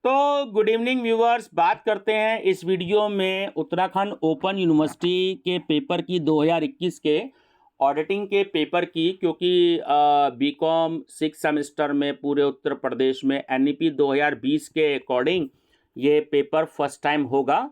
तो good evening viewers, बात करते हैं इस वीडियो में उत्तराखंड ओपन यूनिवर्सिटी के पेपर की 2021 के ऑडिटिंग के पेपर की, क्योंकि बीकॉम 6 सेमेस्टर में पूरे उत्तर प्रदेश में एनईपी 2020 के अकॉर्डिंग ये पेपर फर्स्ट टाइम होगा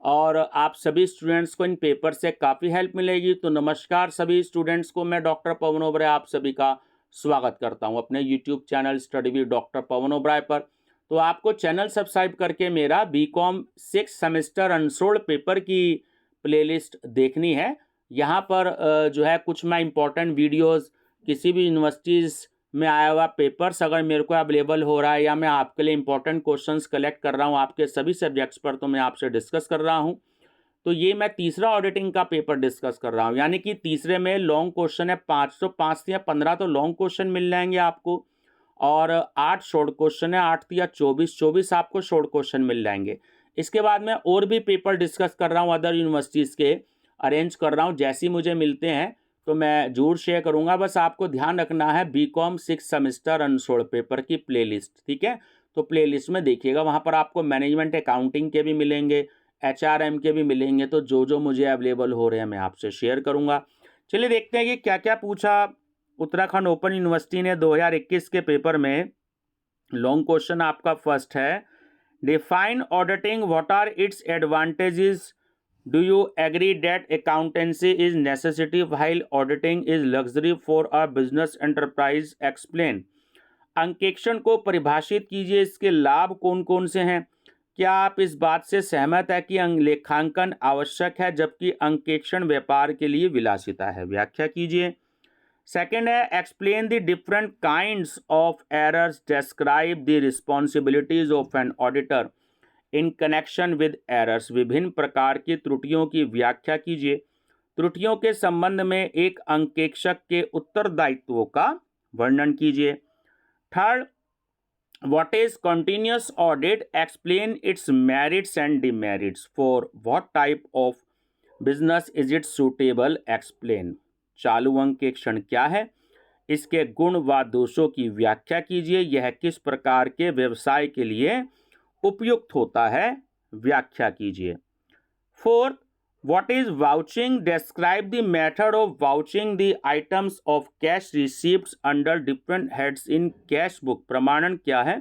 और आप सभी स्टूडेंट्स को इन पेपर से काफ़ी हेल्प मिलेगी। तो नमस्कार सभी स्टूडेंट्स को, मैं डॉक्टर पवन ओबराय आप सभी का स्वागत करता हूं अपने YouTube channel study with doctor Pawan Oberoi पर। तो आपको चैनल सब्सक्राइब करके मेरा बीकॉम 6 सेमेस्टर अनसोल्ड पेपर की प्लेलिस्ट देखनी है। यहाँ पर जो है कुछ मैं इंपॉर्टेंट वीडियोस किसी भी यूनिवर्सिटीज़ में आया हुआ पेपर्स अगर मेरे को अवेलेबल हो रहा है या मैं आपके लिए इंपॉर्टेंट क्वेश्चंस कलेक्ट कर रहा हूँ आपके सभी सब्जेक्ट्स पर, तो मैं आपसे डिस्कस कर रहा हूँ। तो ये मैं तीसरा ऑडिटिंग का पेपर डिस्कस कर रहा हूँ, यानी कि तीसरे में लॉन्ग क्वेश्चन है 505 या 15 तो लॉन्ग क्वेश्चन मिल जाएंगे आपको, और 8 शॉर्ट क्वेश्चन है, 8 या 24 आपको शॉर्ट क्वेश्चन मिल जाएंगे। इसके बाद मैं और भी पेपर डिस्कस कर रहा हूँ, अदर यूनिवर्सिटीज़ के अरेंज कर रहा हूँ, जैसे ही मुझे मिलते हैं तो मैं जरूर शेयर करूँगा। बस आपको ध्यान रखना है बीकॉम 6 सेमेस्टर अनसोल्ड पेपर की प्लेलिस्ट, ठीक है। तो प्लेलिस्ट में देखिएगा, वहाँ पर आपको मैनेजमेंट अकाउंटिंग के भी मिलेंगे, एचआरएम के भी मिलेंगे। तो जो जो मुझे अवेलेबल हो रहे हैं मैं आपसे शेयर करूँगा। चलिए देखते हैं कि क्या क्या पूछा उत्तराखंड ओपन यूनिवर्सिटी ने 2021 के पेपर में। लॉन्ग क्वेश्चन आपका फर्स्ट है, define auditing, what are its advantages, do you agree that accountancy is necessity while auditing is luxury for a business enterprise, explain. अंकेक्षण को परिभाषित कीजिए, इसके लाभ कौन कौन से हैं। क्या आप इस बात से सहमत है कि लेखांकन आवश्यक है जबकि अंकेक्षण व्यापार के लिए विलासिता है, व्याख्या कीजिए। सेकेंड है, explain the different kinds of errors, describe the responsibilities of an auditor in connection with errors, विभिन्न प्रकार की त्रुटियों की व्याख्या कीजिए। त्रुटियों के संबंध में एक अंकेक्षक के उत्तरदायित्वों का वर्णन कीजिए। Third, what is continuous audit, explain it's merits and demerits, for what type of business is it suitable, explain. चालू अंकेक्षण क्या है, इसके गुण व दोषों की व्याख्या कीजिए, यह किस प्रकार के व्यवसाय के लिए उपयुक्त होता है, व्याख्या कीजिए। Fourth, what is vouching, describe the method of vouching the items of cash receipts under different heads in cash book, प्रमाणन क्या है,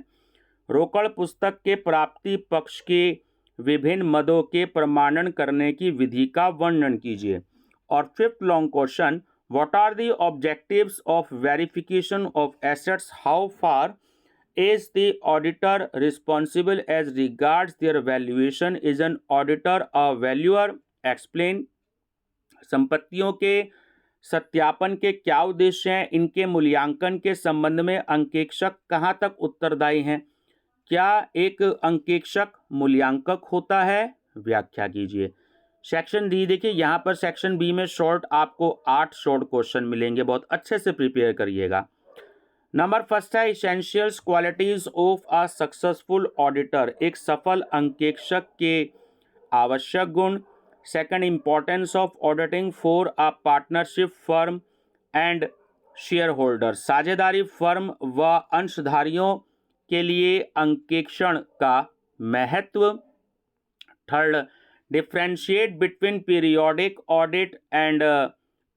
रोकड़ पुस्तक के प्राप्ति पक्ष के विभिन्न मदों के प्रमाणन करने की विधि का वर्णन कीजिए। और fifth long question, what are the objectives of verification of assets, how far is the auditor responsible as regards their valuation, is an auditor a valuer, explain। संपत्तियों के सत्यापन के क्या उद्देश्य हैं, इनके मूल्यांकन के संबंध में अंकेक्षक कहाँ तक उत्तरदायी हैं, क्या एक अंकेक्षक मूल्यांकक होता है, व्याख्या कीजिए। सेक्शन डी देखिए, यहाँ पर सेक्शन बी में शॉर्ट आपको 8 शॉर्ट क्वेश्चन मिलेंगे, बहुत अच्छे से प्रिपेयर करिएगा। नंबर फर्स्ट है, essentials qualities of a successful auditor, एक सफल अंकेक्षक के आवश्यक गुण। Second, importance of auditing for a partnership firm and share holder, साझेदारी फर्म व अंशधारियों के लिए अंकेक्षण का महत्व। Third, differentiate between periodic audit and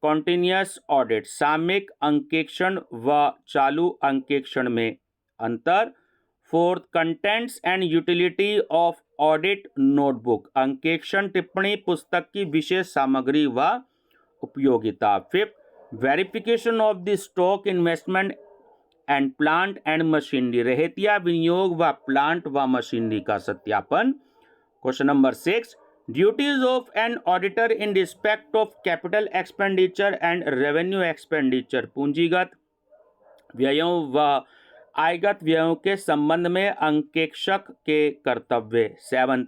continuous audit, सामयिक अंकेक्षण व चालू अंकेक्षण में अंतर। Fourth, contents and utility of audit notebook, अंकेक्षण टिप्पणी पुस्तक की विशेष सामग्री व उपयोगिता। Fifth, verification of the stock investment and plant and machinery, रहेतिया विनियोग व प्लांट व मशीनरी का सत्यापन। Question number 6, duties of an auditor in respect of capital expenditure and revenue expenditure, पूंजीगत व्ययों व आयगत व्ययों के संबंध में अंकेक्षक के कर्तव्य। Seventh,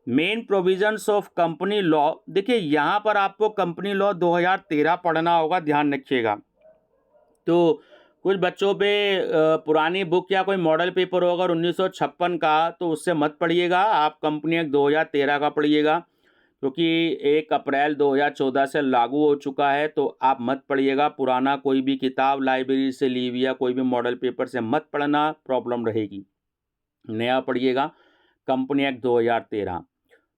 main provisions of company law, देखिए यहाँ पर आपको कंपनी लॉ 2013 पढ़ना होगा, ध्यान रखिएगा। तो कुछ बच्चों पे पुरानी बुक या कोई मॉडल पेपर हो अगर 1956 का, तो उससे मत पढ़िएगा, आप कंपनी एक्ट 2013 का पढ़िएगा, क्योंकि 1 अप्रैल 2014 से लागू हो चुका है। तो आप मत पढ़िएगा, पुराना कोई भी किताब लाइब्रेरी से ली हुई या कोई भी मॉडल पेपर से मत पढ़ना, प्रॉब्लम रहेगी, नया पढ़िएगा। Company act 2013।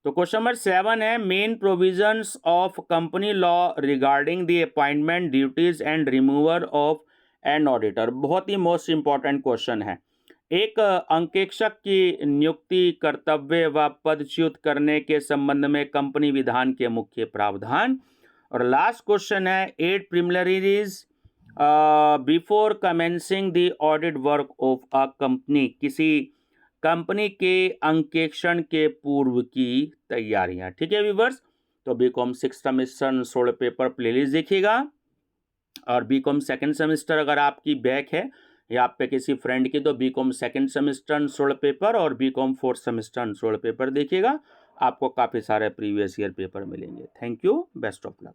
तो क्वेश्चन नंबर 7 है main provisions of company law regarding the appointment duties and remover of an auditor. बहुत ही मोस्ट इंपॉर्टेंट क्वेश्चन है। एक अंकेक्षक की नियुक्ति, कर्तव्य व पदच्युत करने के संबंध में कंपनी विधान के मुख्य प्रावधान। और लास्ट क्वेश्चन है 8 preliminaries before commencing the audit work of a company. किसी कंपनी के अंकेक्षण के पूर्व की तैयारियां। ठीक है व्यूअर्स, तो बीकॉम 6 सेमेस्टर 16 पेपर प्लेलिस्ट देखिएगा। और बीकॉम सेकंड सेमेस्टर अगर आपकी बैक है या आप पे किसी फ्रेंड की, तो बीकॉम सेकंड सेमेस्टर 16 पेपर और बीकॉम 4th सेमेस्टर 16 पेपर देखिएगा। आपको काफ़ी सारे प्रीवियस ईयर पेपर मिलेंगे। Thank you, best of luck.